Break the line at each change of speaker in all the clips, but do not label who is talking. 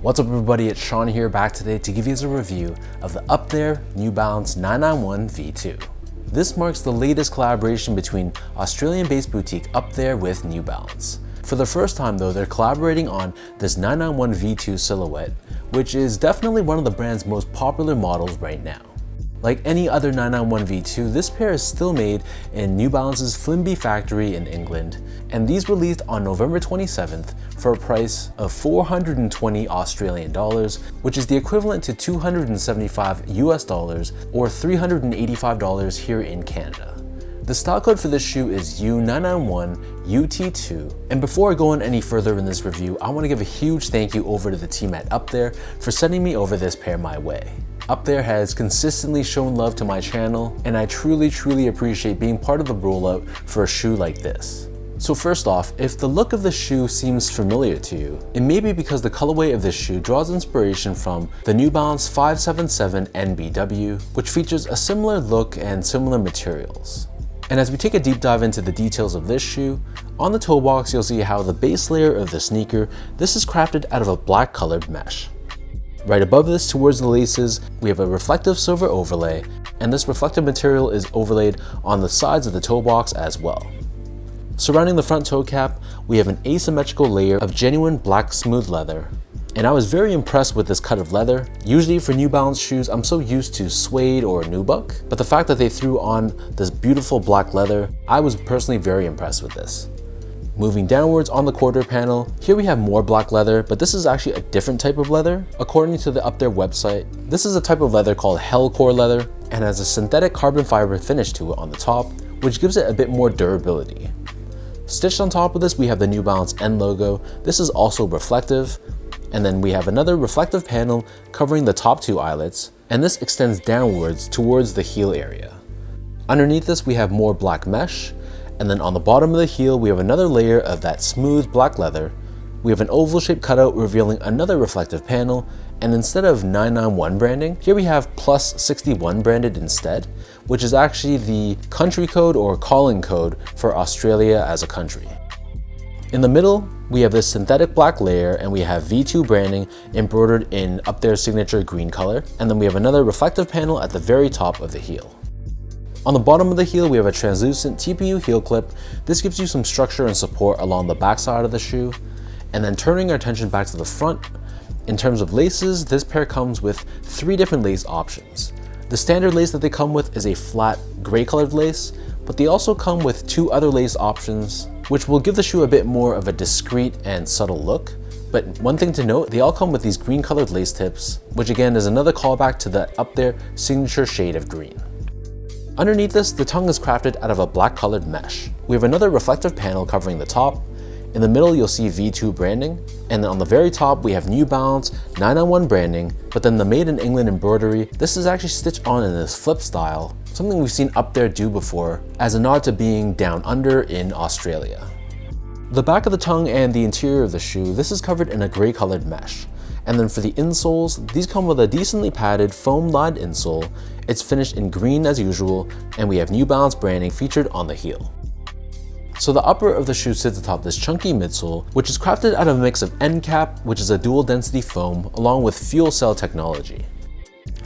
What's up everybody, it's Sean here back today to give you a review of the Up There New Balance 991 V2. This marks the latest collaboration between Australian-based boutique Up There with New Balance. For the first time though, they're collaborating on this 991 V2 silhouette, which is definitely one of the brand's most popular models right now. Like any other 991 V2, this pair is still made in New Balance's Flimby factory in England, and these were released on November 27th for a price of 420 Australian dollars, which is the equivalent to 275 US dollars or $385 here in Canada. The style code for this shoe is U991UT2, and before I go on any further in this review, I want to give a huge thank you over to the team at Up There for sending me over this pair my way. Up There has consistently shown love to my channel, and I truly appreciate being part of the rollout for a shoe like this. So first off, if the look of the shoe seems familiar to you, it may be because the colorway of this shoe draws inspiration from the New Balance 577 NBW, which features a similar look and similar materials. And as we take a deep dive into the details of this shoe, on the toe box you'll see how the base layer of the sneaker, this is crafted out of a black colored mesh. Right above this, towards the laces, we have a reflective silver overlay, and this reflective material is overlaid on the sides of the toe box as well. Surrounding the front toe cap, we have an asymmetrical layer of genuine black smooth leather. And I was very impressed with this cut of leather. Usually for New Balance shoes, I'm so used to suede or nubuck, but the fact that they threw on this beautiful black leather, I was personally very impressed with this. Moving downwards on the quarter panel, here we have more black leather, but this is actually a different type of leather. According to the Up There website, this is a type of leather called Hellcore leather and has a synthetic carbon fiber finish to it on the top, which gives it a bit more durability. Stitched on top of this, we have the New Balance N logo. This is also reflective, and then we have another reflective panel covering the top two eyelets, and this extends downwards towards the heel area. Underneath this, we have more black mesh, and then on the bottom of the heel, we have another layer of that smooth black leather. We have an oval shaped cutout revealing another reflective panel, and instead of 991 branding, here we have plus 61 branded instead, which is actually the country code or calling code for Australia as a country. In the middle, we have this synthetic black layer, and we have V2 branding embroidered in Up Their signature green color, and then we have another reflective panel at the very top of the heel. On the bottom of the heel, we have a translucent TPU heel clip. This gives you some structure and support along the back side of the shoe. And then turning our attention back to the front, in terms of laces, this pair comes with 3 different lace options. The standard lace that they come with is a flat gray colored lace, but they also come with 2 other lace options, which will give the shoe a bit more of a discreet and subtle look. But one thing to note, they all come with these green colored lace tips, which again is another callback to the Up There signature shade of green. Underneath this, the tongue is crafted out of a black colored mesh. We have another reflective panel covering the top. In the middle, you'll see V2 branding. And then on the very top, we have New Balance 991 branding, but then the Made in England embroidery. This is actually stitched on in this flip style, something we've seen Up There do before as a nod to being down under in Australia. The back of the tongue and the interior of the shoe, this is covered in a gray colored mesh. And then for the insoles, these come with a decently padded foam-lined insole. It's finished in green as usual, and we have New Balance branding featured on the heel. So the upper of the shoe sits atop this chunky midsole, which is crafted out of a mix of end cap, which is a dual density foam, along with fuel cell technology.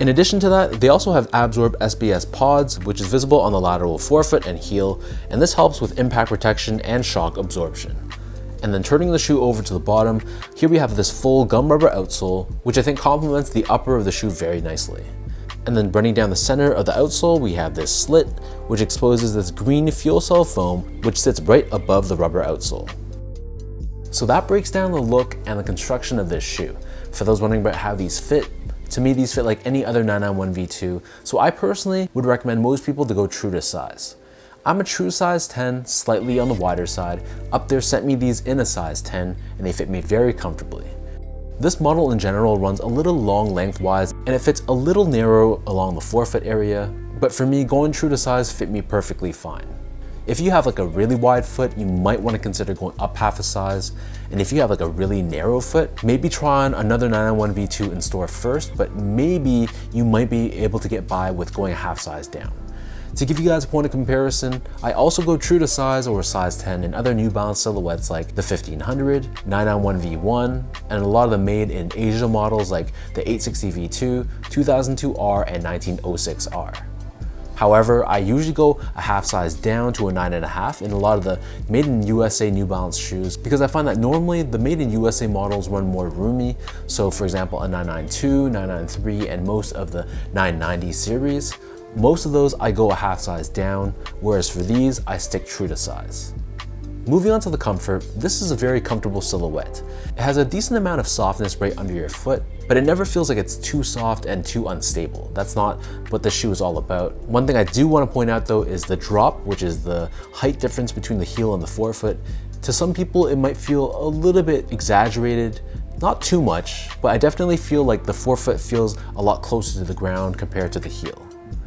In addition to that, they also have Absorb SBS pods, which is visible on the lateral forefoot and heel, and this helps with impact protection and shock absorption. And then turning the shoe over to the bottom, here we have this full gum rubber outsole, which I think complements the upper of the shoe very nicely. And then running down the center of the outsole, we have this slit, which exposes this green fuel cell foam, which sits right above the rubber outsole. So that breaks down the look and the construction of this shoe. For those wondering about how these fit, to me these fit like any other 991 V2, so I personally would recommend most people to go true to size. I'm a true size 10, slightly on the wider side. Up There sent me these in a size 10, and they fit me very comfortably. This model in general runs a little long lengthwise, and it fits a little narrow along the forefoot area, but for me, going true to size fit me perfectly fine. If you have like a really wide foot, you might want to consider going up half a size, and if you have like a really narrow foot, maybe try on another 991 V2 in store first, but maybe you might be able to get by with going a half size down. To give you guys a point of comparison, I also go true to size or size 10 in other New Balance silhouettes like the 1500, 991V1, and a lot of the made in Asia models like the 860V2, 2002R, and 1906R. However, I usually go a half size down to a 9.5 in a lot of the made in USA New Balance shoes because I find that normally the made in USA models run more roomy. So for example, a 992, 993, and most of the 990 series, most of those I go a half size down, whereas for these, I stick true to size. Moving on to the comfort, this is a very comfortable silhouette. It has a decent amount of softness right under your foot, but it never feels like it's too soft and too unstable. That's not what the shoe is all about. One thing I do want to point out though is the drop, which is the height difference between the heel and the forefoot. To some people, it might feel a little bit exaggerated, not too much, but I definitely feel like the forefoot feels a lot closer to the ground compared to the heel.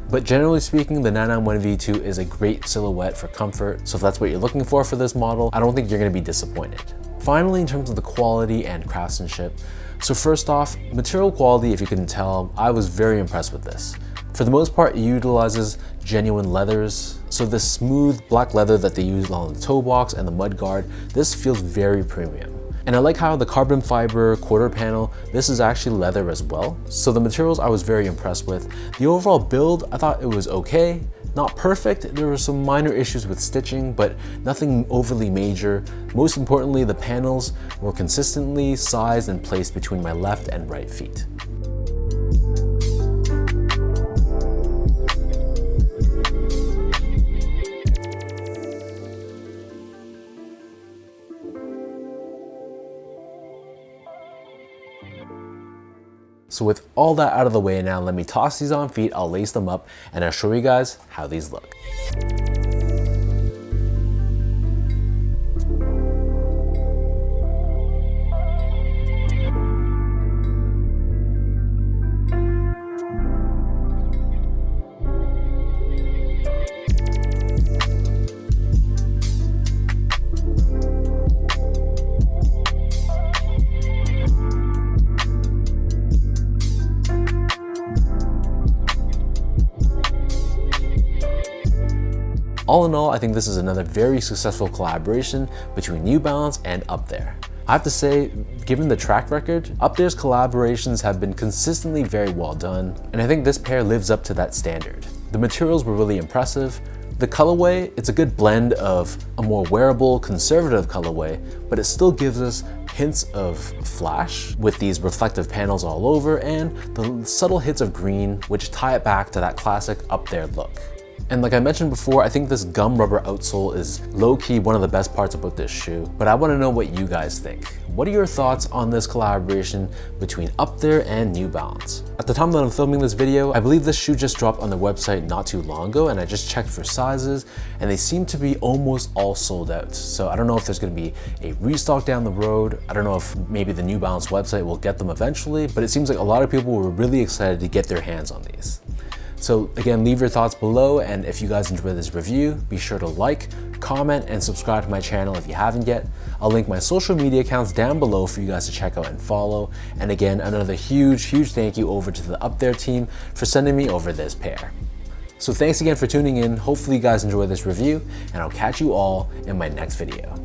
But generally speaking, the 991V2 is a great silhouette for comfort, so if that's what you're looking for this model, I don't think you're going to be disappointed. Finally, in terms of the quality and craftsmanship, so first off, material quality, if you couldn't tell, I was very impressed with this. For the most part, it utilizes genuine leathers, so this smooth black leather that they use on the toe box and the mud guard, this feels very premium. And I like how the carbon fiber quarter panel, this is actually leather as well. So the materials I was very impressed with. The overall build, I thought it was okay. Not perfect, there were some minor issues with stitching, but nothing overly major. Most importantly, the panels were consistently sized and placed between my left and right feet. So with all that out of the way now, let me toss these on feet, I'll lace them up, and I'll show you guys how these look. All in all, I think this is another very successful collaboration between New Balance and Up There. I have to say, given the track record, Up There's collaborations have been consistently very well done, and I think this pair lives up to that standard. The materials were really impressive. The colorway, it's a good blend of a more wearable, conservative colorway, but it still gives us hints of flash with these reflective panels all over and the subtle hits of green, which tie it back to that classic Up There look. And like I mentioned before, I think this gum rubber outsole is low-key one of the best parts about this shoe, but I want to know what you guys think. What are your thoughts on this collaboration between Up There and New Balance? At the time that I'm filming this video, I believe this shoe just dropped on their website not too long ago, and I just checked for sizes, and they seem to be almost all sold out. So I don't know if there's going to be a restock down the road. I don't know if maybe the New Balance website will get them eventually, but it seems like a lot of people were really excited to get their hands on these. So again, leave your thoughts below, and if you guys enjoyed this review, be sure to like, comment, and subscribe to my channel if you haven't yet. I'll link my social media accounts down below for you guys to check out and follow. And again, another huge thank you over to the Up There team for sending me over this pair. So thanks again for tuning in. Hopefully you guys enjoyed this review, and I'll catch you all in my next video.